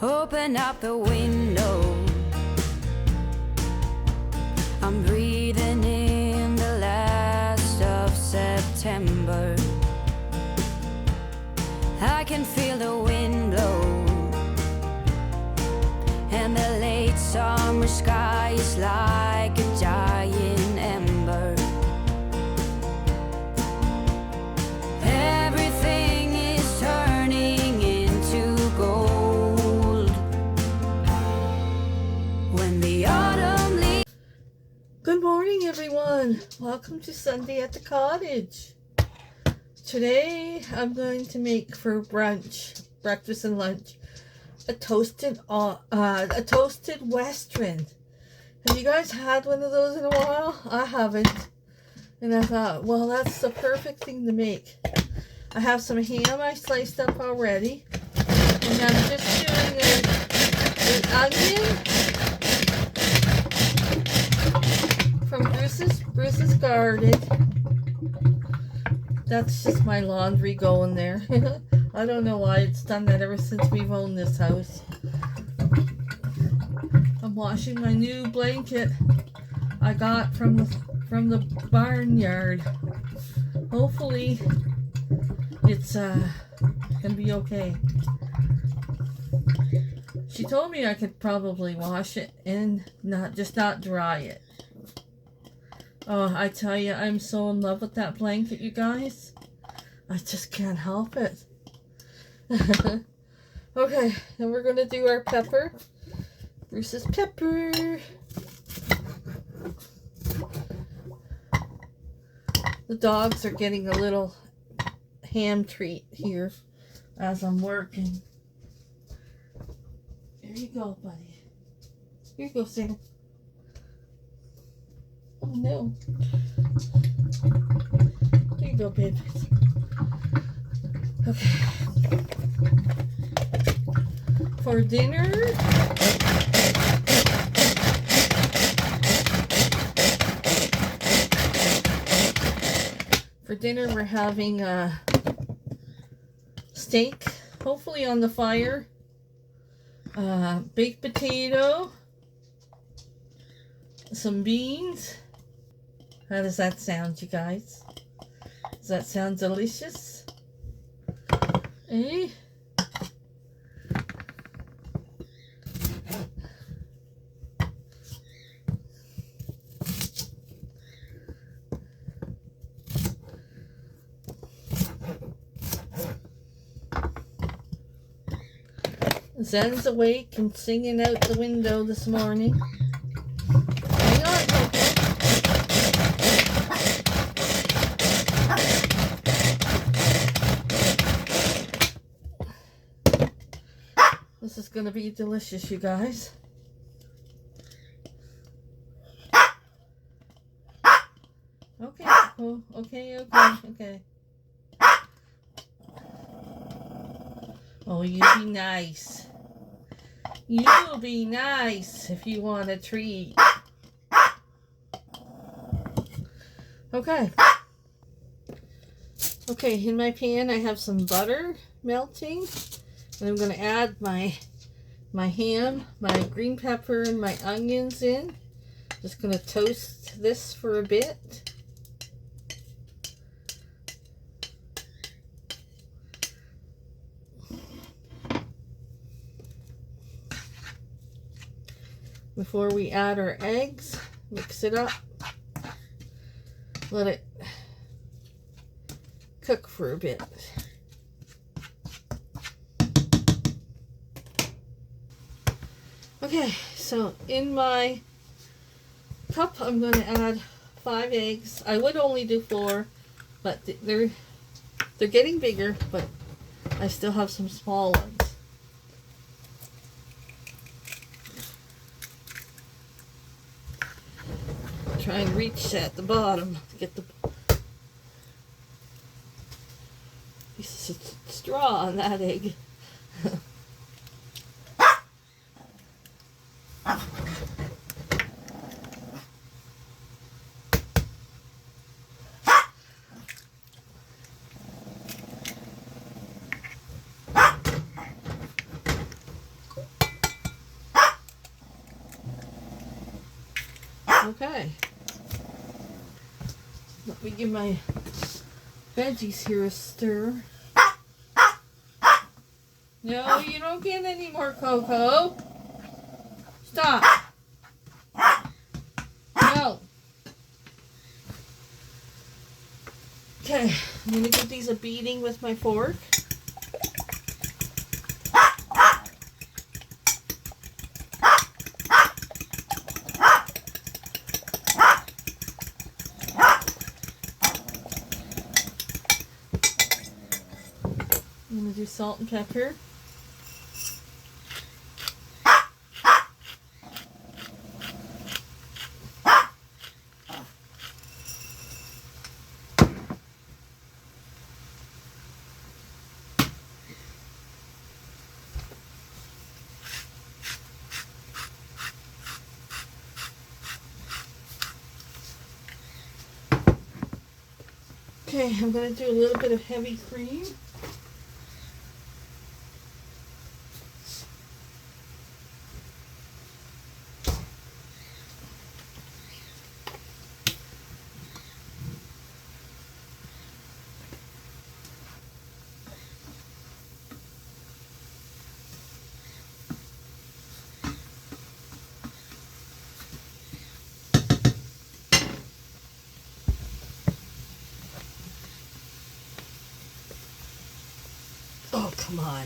Open up the window. I'm breathing in the last of September. I can feel the wind blow, and the late summer sky is like a giant ember. Everything is turning into gold when the autumn leaves. Good morning, everyone. Welcome to Sunday at the Cottage. Today I'm going to make for brunch, breakfast and lunch, a toasted Western. Have you guys had one of those in a while? I haven't. And I thought, well, that's the perfect thing to make. I have some ham I sliced up already. And I'm just doing an onion from Bruce's Garden. That's just my laundry going there. I don't know why it's done that ever since we've owned this house. I'm washing my new blanket I got from the barnyard. Hopefully it's gonna be okay. She told me I could probably wash it and not dry it. Oh, I tell you, I'm so in love with that blanket, you guys. I just can't help it. Okay, then we're going to do our pepper. Bruce's pepper. The dogs are getting a little ham treat here as I'm working. There you go, buddy. Here you go, Sam. Oh no. There you go, babe. Okay. For dinner, we're having a steak, hopefully on the fire, baked potato, some beans. How does that sound, you guys? Does that sound delicious? Eh? Zen's awake and singing out the window this morning. Hang on, Coco. This is going to be delicious, you guys. Okay. Oh, okay. Oh, you be nice. You be nice if you want a treat. Okay. Okay, in my pan I have some butter melting. And I'm going to add my ham, my green pepper, and my onions in. Just going to toast this for a bit. Before we add our eggs, mix it up. Let it cook for a bit. Okay, so in my cup, I'm going to add 5 eggs. I would only do 4, but they're getting bigger, but I still have some small ones. Try and reach at the bottom to get the piece of straw on that egg. Okay. Let me give my veggies here a stir. No, you don't get any more cocoa. Stop. No. Okay, I'm going to give these a beating with my fork. I'm going to do salt and pepper. Okay, I'm going to do a little bit of heavy cream. Oh, come on.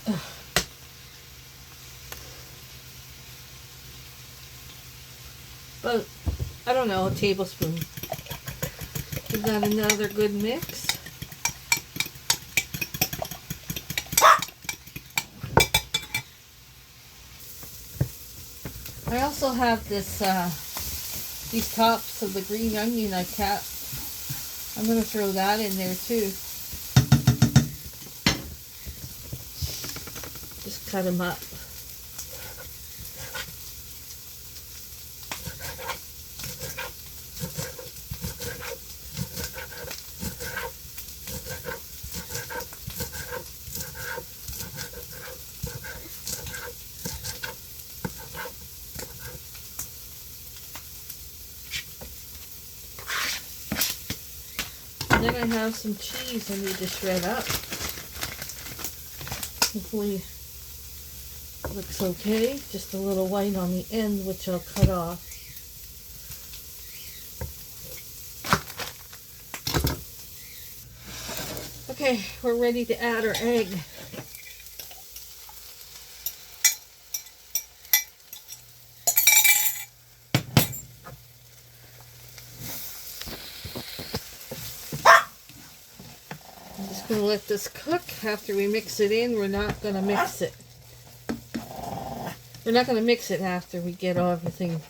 Ugh. But, I don't know, a tablespoon. Is that another good mix? I also have this, these tops of the green onion I cut. I'm going to throw that in there too. Just cut them up. Then I have some cheese I need to shred up. Hopefully it looks okay. Just a little white on the end, which I'll cut off. Okay, we're ready to add our egg. Going to let this cook. After we mix it in, we're not going to mix it. We're not going to mix it after we get everything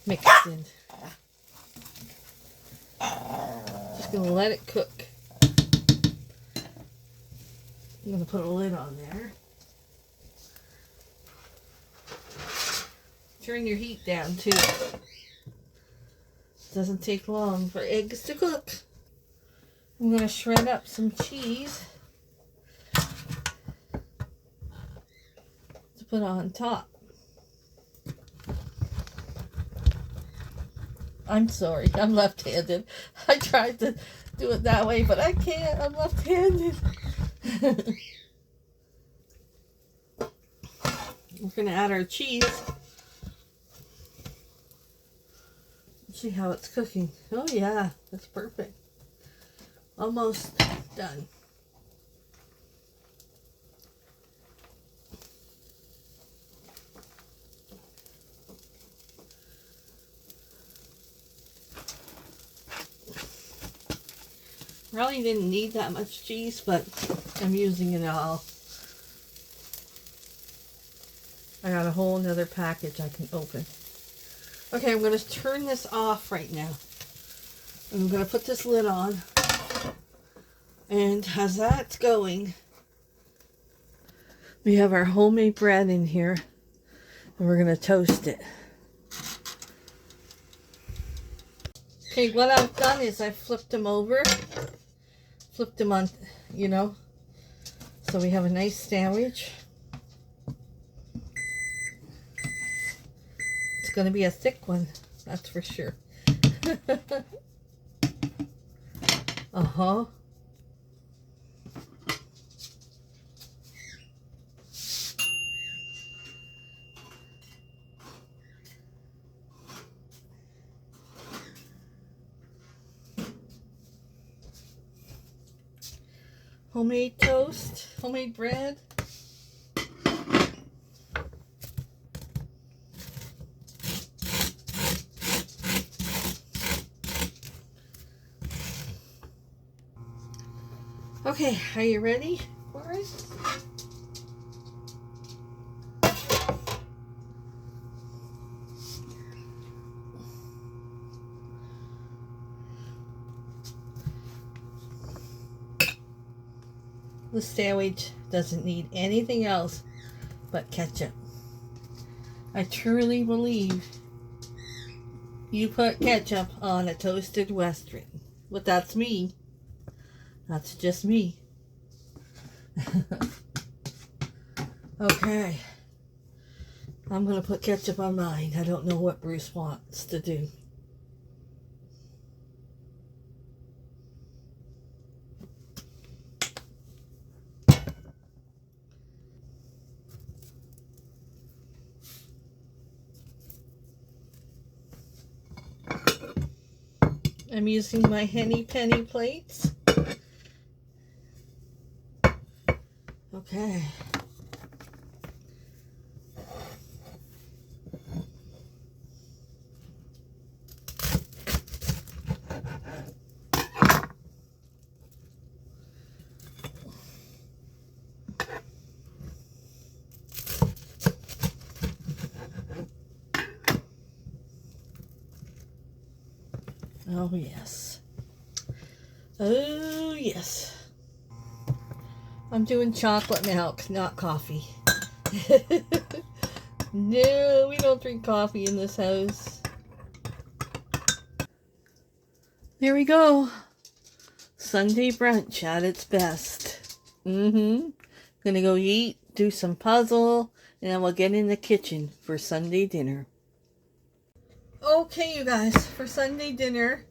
mixed in. Just going to let it cook. I'm going to put a lid on there. Turn your heat down too. It doesn't take long for eggs to cook. I'm going to shred up some cheese to put on top. I'm sorry, I'm left-handed. I tried to do it that way, but I can't. I'm left-handed. We're going to add our cheese. See how it's cooking. Oh yeah, that's perfect. Almost done. Really didn't need that much cheese, but I'm using it all. I got a whole nother package I can open. Okay, I'm going to turn this off right now. I'm going to put this lid on. And as that's going, we have our homemade bread in here, and we're going to toast it. Okay, what I've done is I flipped them over, flipped them on, you know, so we have a nice sandwich. going to be a thick one, that's for sure. Uh-huh. Homemade toast, homemade bread. Okay, are you ready for it? The sandwich doesn't need anything else but ketchup. I truly believe you put ketchup on a toasted Western. But that's me. That's just me. Okay. I'm going to put ketchup on mine. I don't know what Bruce wants to do. I'm using my Henny Penny plates. Okay. Oh, yes. Oh, yes. I'm doing chocolate milk, not coffee. No, we don't drink coffee in this house. There we go. Sunday brunch at its best. Gonna go eat, do some puzzle, and then we'll get in the kitchen for Sunday dinner. Okay, you guys, for Sunday dinner,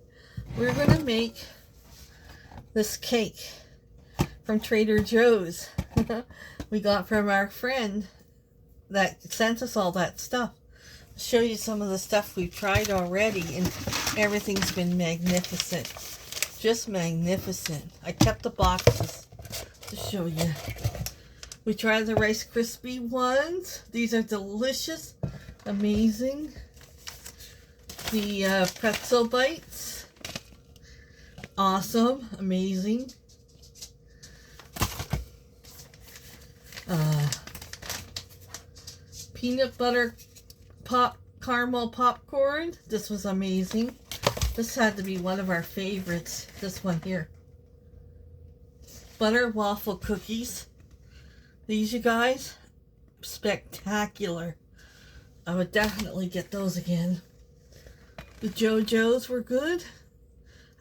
we're gonna make this cake from Trader Joe's. We got from our friend that sent us all that stuff. I'll show you some of the stuff we've tried already, and everything's been magnificent. Just magnificent. I kept the boxes to show you. We tried the Rice Krispie ones. These are delicious, amazing. The pretzel bites, awesome, amazing. Peanut butter caramel popcorn. This was amazing. This had to be one of our favorites. This one here. Butter waffle cookies. These, you guys, spectacular. I would definitely get those again. The JoJo's were good.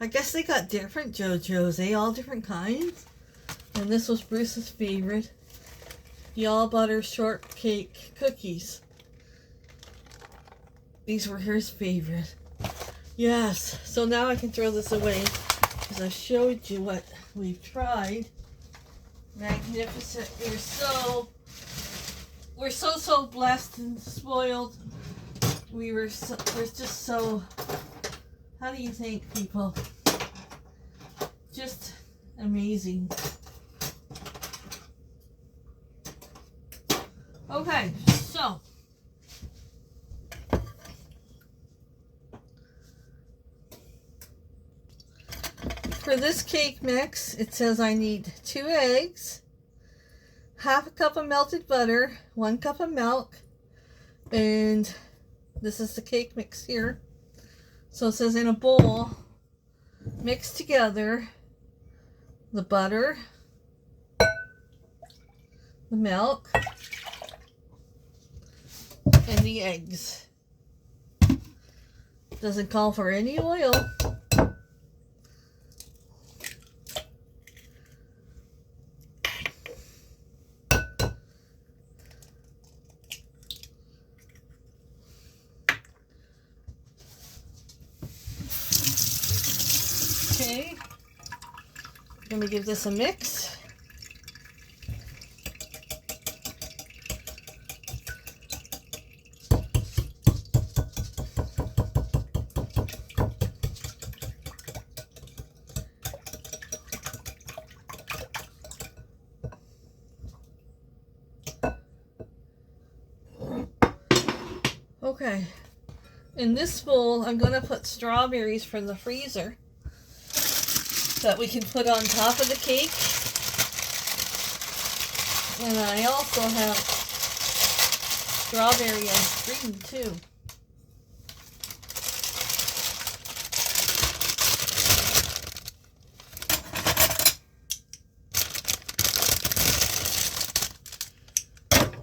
I guess they got different JoJo's, all different kinds. And this was Bruce's favorite. The all butter shortcake cookies. These were his favorite. Yes, so now I can throw this away because I showed you what we've tried. Magnificent. We're so blessed and spoiled. We're just so, how do you think, people? Just amazing. Okay, so for this cake mix, it says I need 2 eggs, half a cup of melted butter, 1 cup of milk, and this is the cake mix here. So it says in a bowl, mix together the butter, the milk, and the eggs. Doesn't call for any oil. Let me give this a mix. Okay, in this bowl, I'm going to put strawberries from the freezer that we can put on top of the cake. And I also have strawberry ice cream too.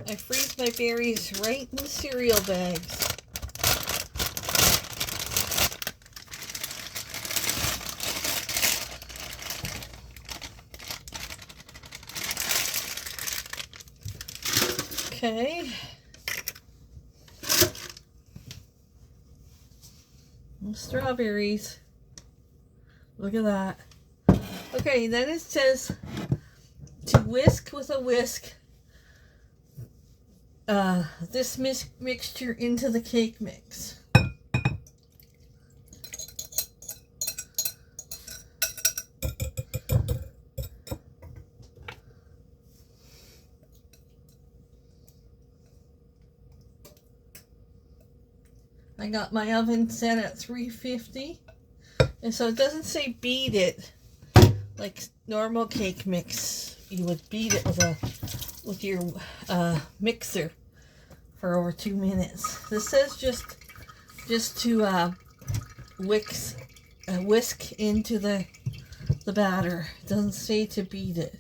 I freeze my berries right in the cereal bags. Okay. Strawberries. Look at that. Okay, then it says to whisk with a whisk this mixture into the cake mix. I got my oven set at 350, and so it doesn't say beat it like normal cake mix. You would beat it with your mixer for over 2 minutes. This says just to whisk into the batter. It doesn't say to beat it.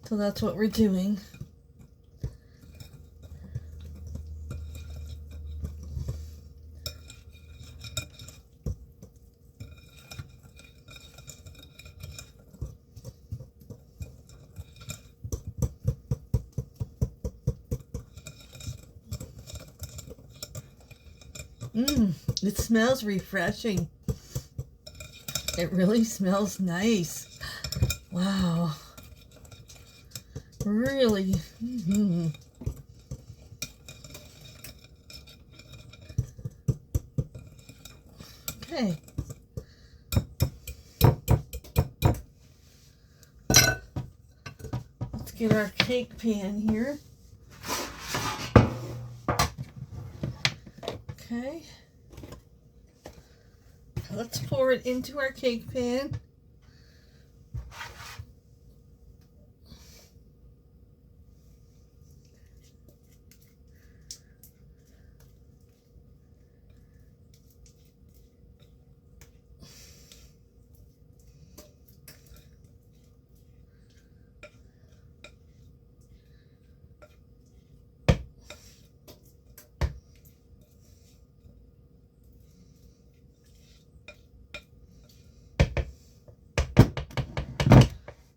So that's what we're doing. It smells refreshing. It really smells nice. Wow. Really. Okay. Let's get our cake pan here. Okay. Let's pour it into our cake pan.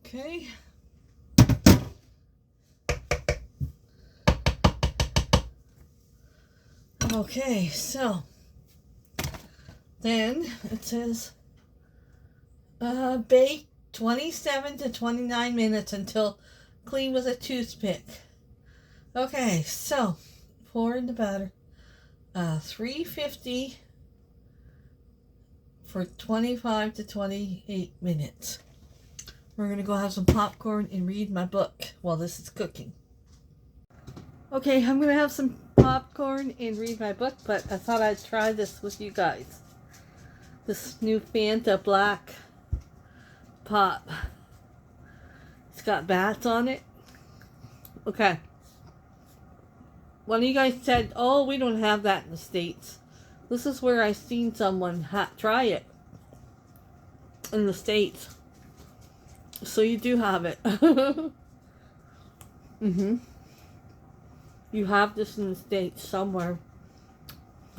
Okay. Okay, so then it says bake 27 to 29 minutes until clean with a toothpick. Okay, so pour in the batter. 350 for 25 to 28 minutes. We're going to go have some popcorn and read my book while this is cooking. Okay, I'm going to have some popcorn and read my book, but I thought I'd try this with you guys. This new Fanta Black Pop. It's got bats on it. Okay. One of you guys said, oh, we don't have that in the States. This is where I seen someone try it. In the States. So you do have it. You have this in the States somewhere.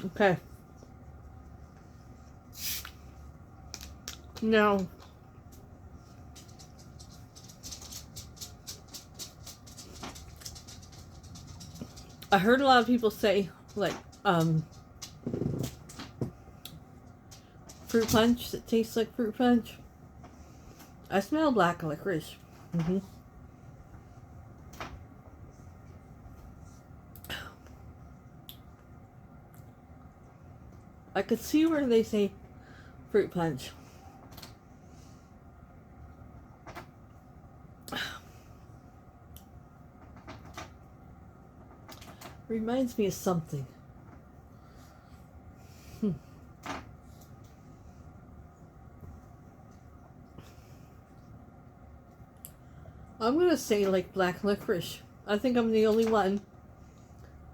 Okay. Now, I heard a lot of people say, like, fruit punch that tastes like fruit punch. I smell black licorice. I could see where they say fruit punch. Reminds me of something. I'm gonna say like black licorice. I think I'm the only one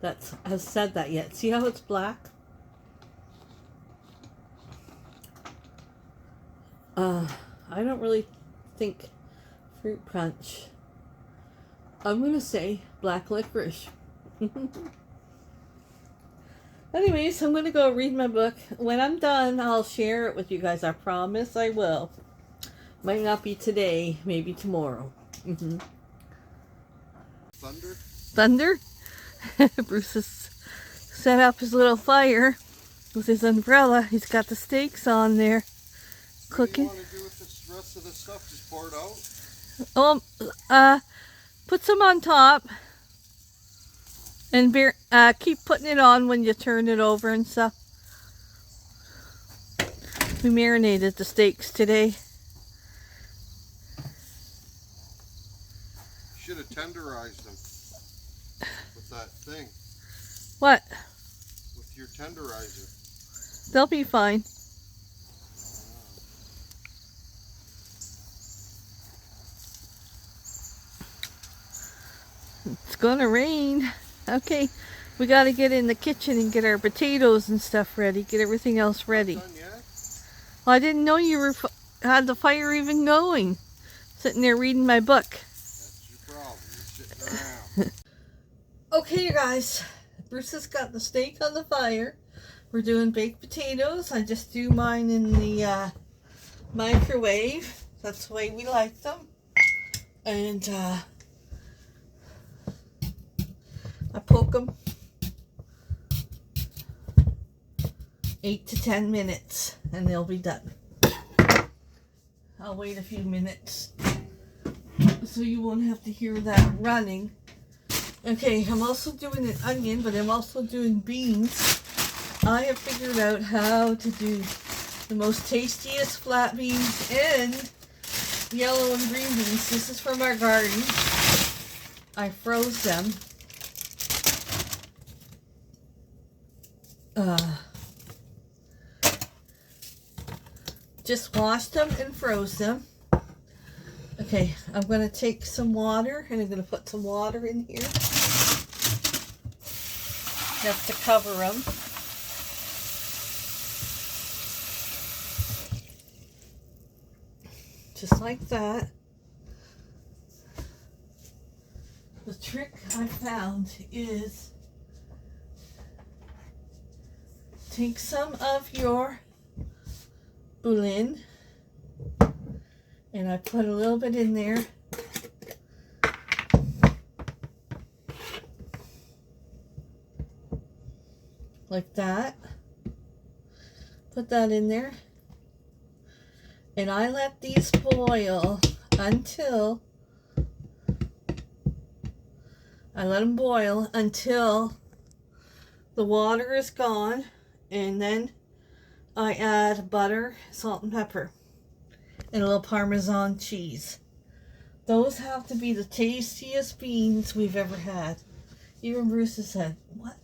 that has said that yet. See how it's black? I don't really think fruit punch. I'm gonna say black licorice. Anyways, I'm gonna go read my book. When I'm done, I'll share it with you guys. I promise I will. Might not be today, maybe tomorrow. Thunder? Thunder? Bruce has set up his little fire with his umbrella. He's got the steaks on there. Cooking. What do you want to do with this rest of the stuff? Just pour it out? Put some on top. And keep putting it on when you turn it over and stuff. We marinated the steaks today. You should have tenderized them with that thing. What? With your tenderizer. They'll be fine. It's gonna rain. Okay, we gotta get in the kitchen and get our potatoes and stuff ready. Get everything else ready. Not done yet? Well, I didn't know you were had the fire even going. Sitting there reading my book. That's your problem. You're sitting around. Okay, you guys. Bruce has got the steak on the fire. We're doing baked potatoes. I just do mine in the microwave. That's the way we like them. And I poke them 8 to 10 minutes and they'll be done. I'll wait a few minutes so you won't have to hear that running. Okay, I'm also doing an onion, but I'm also doing beans. I have figured out how to do the most tastiest flat beans and yellow and green beans. This is from our garden. I froze them. Just washed them and froze them. Okay, I'm going to take some water and I'm going to put some water in here. Just to cover them. Just like that. The trick I found is take some of your bouillon and I put a little bit in there. Like that. Put that in there. And I let these boil until the water is gone, and then I add butter, salt and pepper, and a little Parmesan cheese. Those have to be the tastiest beans we've ever had. Even Bruce has said, what?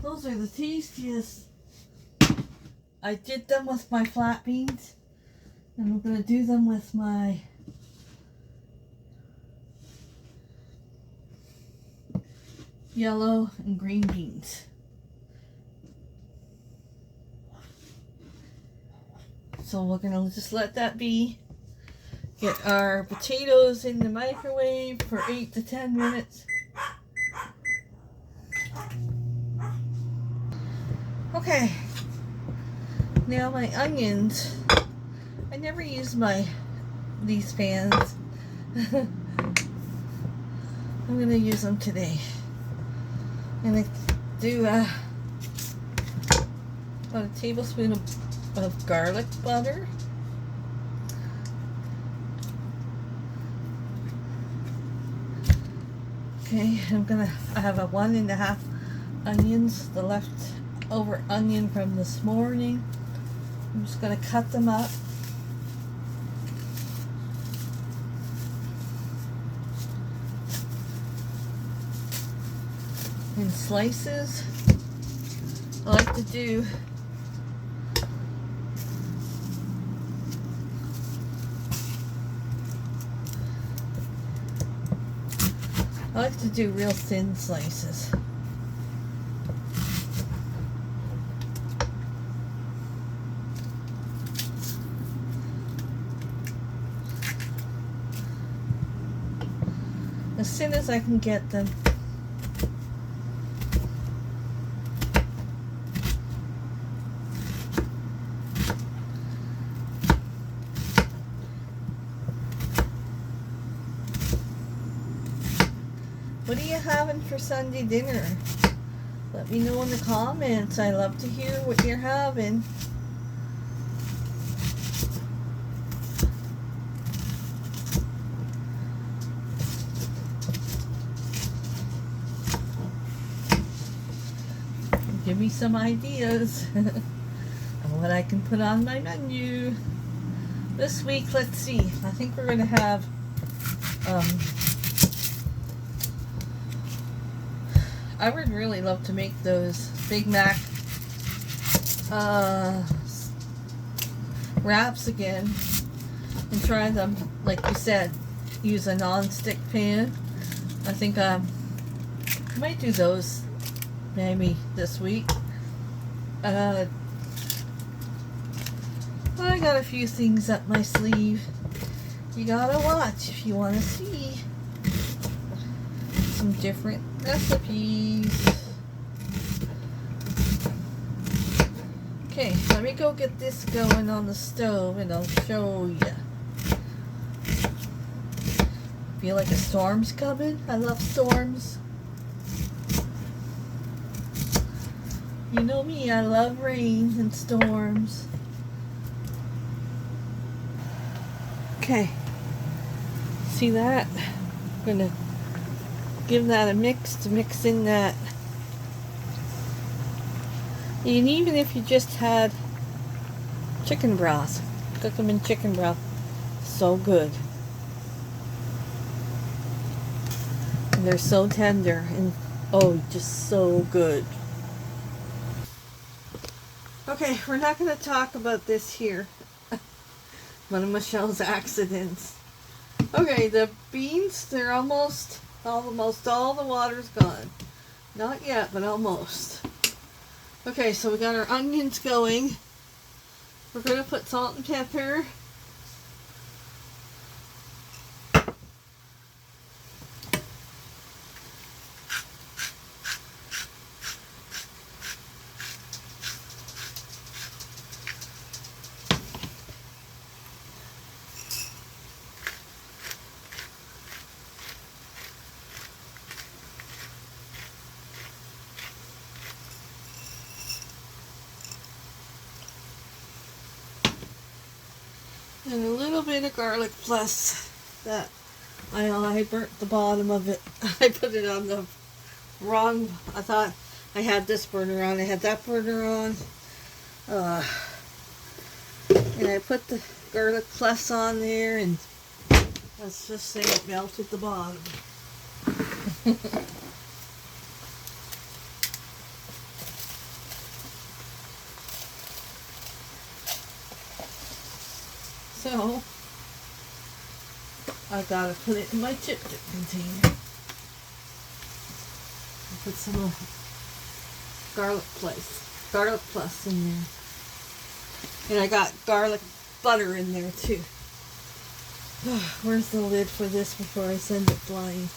Those are the tastiest. I did them with my flat beans, and I'm going to do them with my yellow and green beans. So we're going to just let that be. Get our potatoes in the microwave for 8 to 10 minutes. Okay. Now my onions. I never use these pans. I'm going to use them today. I'm going to do about a tablespoon of garlic butter. Okay, I have a 1.5 onions, the leftover onion from this morning. I'm just gonna cut them up. In slices. I like to do real thin slices. As thin as I can get them. What are you having for Sunday dinner? Let me know in the comments. I love to hear what you're having. Give me some ideas on what I can put on my menu. This week, let's see. I think we're going to have I would really love to make those Big Mac wraps again and try them, like you said, use a non-stick pan. I think I might do those maybe this week. I got a few things up my sleeve. You gotta watch if you want to see some different recipes. Okay, let me go get this going on the stove and I'll show you. Feel like a storm's coming? I love storms. You know me, I love rain and storms. Okay, see that? I'm gonna give that a mix to mix in that. And even if you just had chicken broth, cook them in chicken broth. So good. And they're so tender and oh, just so good. Okay, we're not going to talk about this here. One of Michelle's accidents. Okay, the beans, they're almost all the water's gone. Not yet, but almost. Okay, so we got our onions going. We're going to put salt and pepper. And a little bit of garlic plus that I burnt the bottom of it. I put it on the wrong, I thought I had this burner on, I had that burner on. And I put the garlic plus on there and let's just say it melted the bottom. So, I gotta put it in my chip dip container. I'll put some garlic plus in there. And I got garlic butter in there too. Where's the lid for this before I send it flying?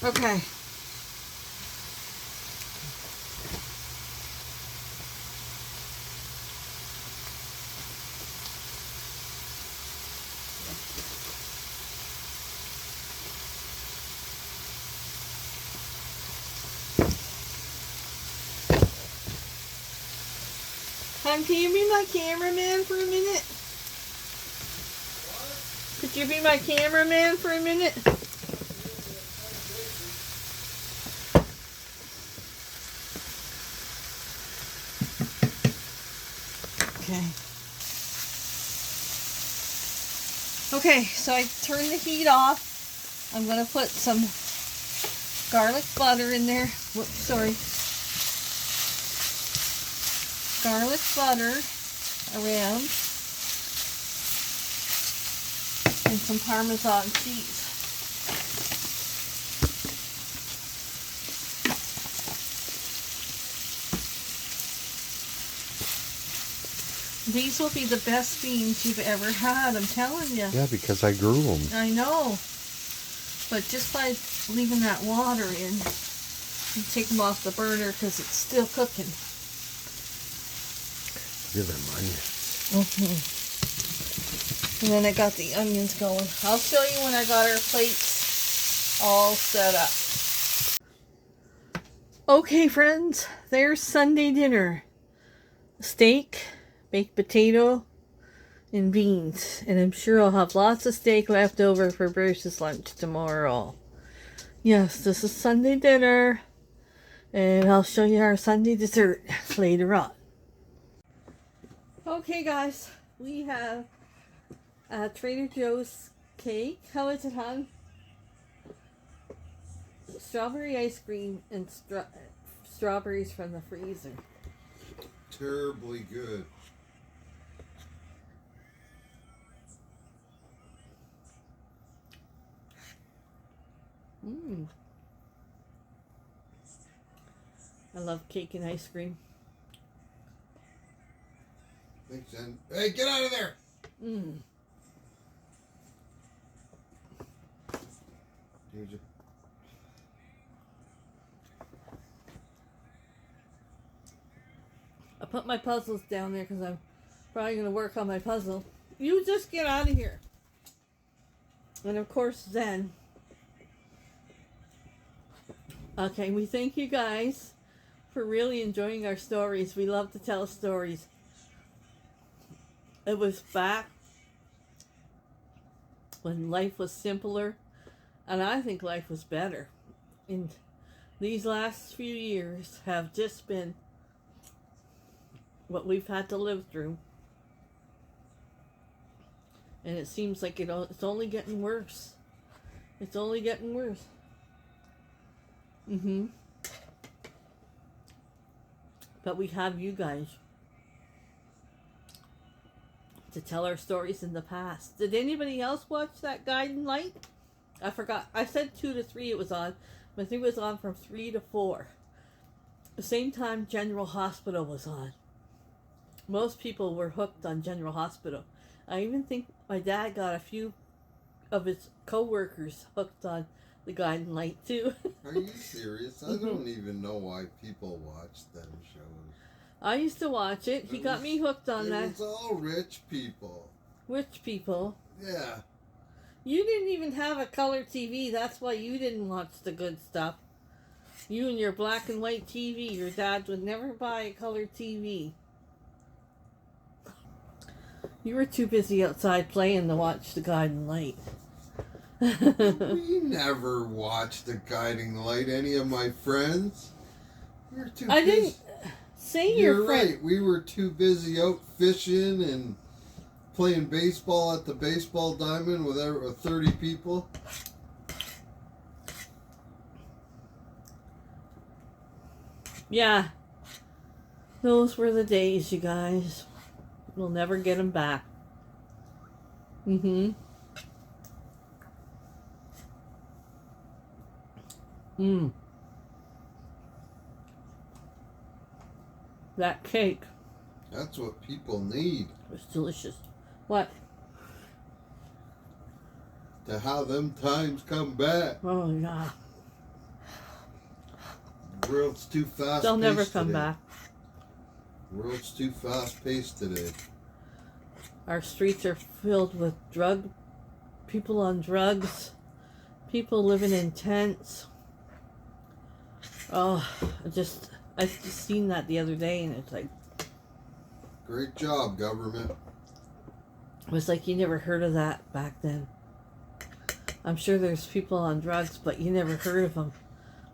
Okay. John, can you be my cameraman for a minute? Could you be my cameraman for a minute? Okay. Okay, so I turned the heat off. I'm going to put some garlic butter in there. Whoops, sorry. Garlic butter around. And some Parmesan cheese. These will be the best beans you've ever had, I'm telling you. Yeah, because I grew them. I know. But just by leaving that water in, you take them off the burner because it's still cooking. Give them onions. And then I got the onions going. I'll show you when I got our plates all set up. Okay, friends, there's Sunday dinner. Steak, baked potato, and beans. And I'm sure I'll have lots of steak left over for Bruce's lunch tomorrow. Yes, this is Sunday dinner. And I'll show you our Sunday dessert later on. Okay, guys, we have Trader Joe's cake. How is it, hon? Strawberry ice cream and strawberries from the freezer. Terribly good. I love cake and ice cream. Thanks, Jen. Hey, get out of there! Here's your... I put my puzzles down there because I'm probably going to work on my puzzle. You just get out of here. And of course, Zen. Okay, we thank you guys for really enjoying our stories. We love to tell stories. It was back when life was simpler, and I think life was better. And these last few years have just been what we've had to live through. And it seems like it's only getting worse. It's only getting worse. But we have you guys to tell our stories in the past. Did anybody else watch that Guiding Light? I forgot. I said 2 to 3 it was on. But I think it was on from 3 to 4. The same time General Hospital was on. Most people were hooked on General Hospital. I even think my dad got a few of his co-workers hooked on the Guiding Light too. Are you serious? I don't even know why people watch them shows. I used to watch it. He got me hooked on that. It's all rich people. Rich people? Yeah. You didn't even have a color TV. That's why you didn't watch the good stuff. You and your black and white TV. Your dad would never buy a color TV. You were too busy outside playing to watch the Guiding Light. We never watched the Guiding Light, any of my friends. We were too busy. I didn't say your friend. You're right. We were too busy out fishing and playing baseball at the baseball diamond with 30 people. Yeah. Those were the days, you guys. We'll never get them back. That cake. That's what people need. It's delicious. What? To have them times come back. Oh, yeah. The world's too fast. They'll never come back. The world's too fast paced today. Our streets are filled with people on drugs, people living in tents. Oh, I just seen that the other day, and it's like, Great job, government. It was like you never heard of that back then. I'm sure there's people on drugs, but you never heard of them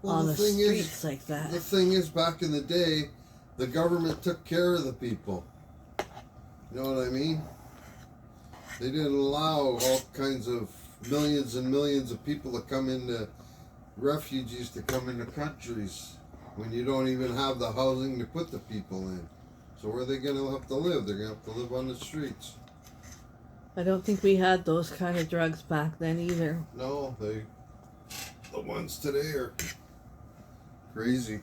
on the streets like that. The thing is, back in the day, the government took care of the people. You know what I mean? They didn't allow all kinds of millions and millions of people to come into, refugees to come into countries when you don't even have the housing to put the people in. So where are they going to have to live? They're going to have to live on the streets. I don't think we had those kind of drugs back then either. No, the ones today are crazy.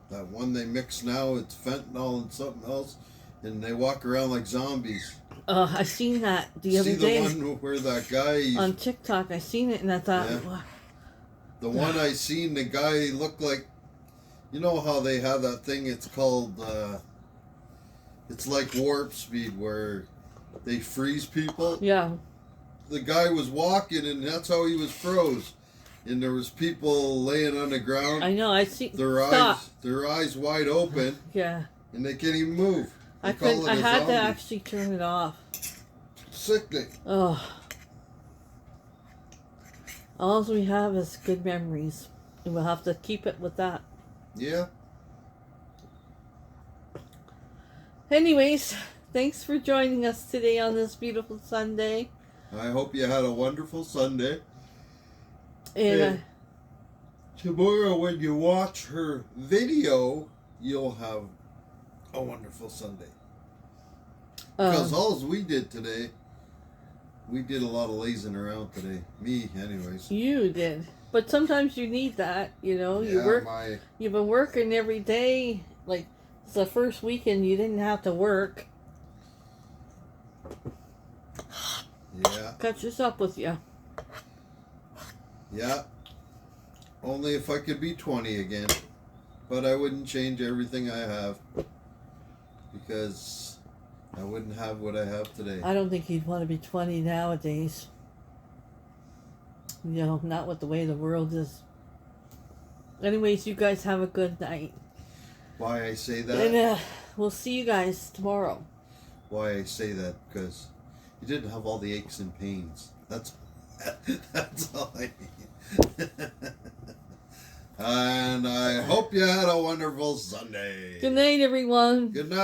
That one they mix now, it's fentanyl and something else, and they walk around like zombies. I seen that the other day. See the one where that guy... On TikTok, I seen it and I thought... Yeah. What? The one I seen, the guy looked like... You know how they have that thing, it's called... it's like warp speed, where they freeze people. Yeah. The guy was walking, and that's how he was froze. And there was people laying on the ground. I know, I see... Their eyes wide open. Yeah. And they can't even move. I had to actually turn it off. Sickening. Oh. All we have is good memories. And we'll have to keep it with that. Yeah. Anyways, thanks for joining us today on this beautiful Sunday. I hope you had a wonderful Sunday. And tomorrow when you watch her video, you'll have a wonderful Sunday. Because all we did today, we did a lot of lazing around today. Me, anyways. You did. But sometimes you need that, you know. Yeah, you work. You've been working every day. Like, it's the first weekend you didn't have to work. Yeah. Catches up with you. Yeah. Only if I could be 20 again. But I wouldn't change everything I have. Because I wouldn't have what I have today. I don't think you'd want to be 20 nowadays. You know, not with the way the world is. Anyways, you guys have a good night. Why I say that? And we'll see you guys tomorrow. Why I say that? Because you didn't have all the aches and pains. That's all I need. And I hope you had a wonderful Sunday. Good night, everyone. Good night.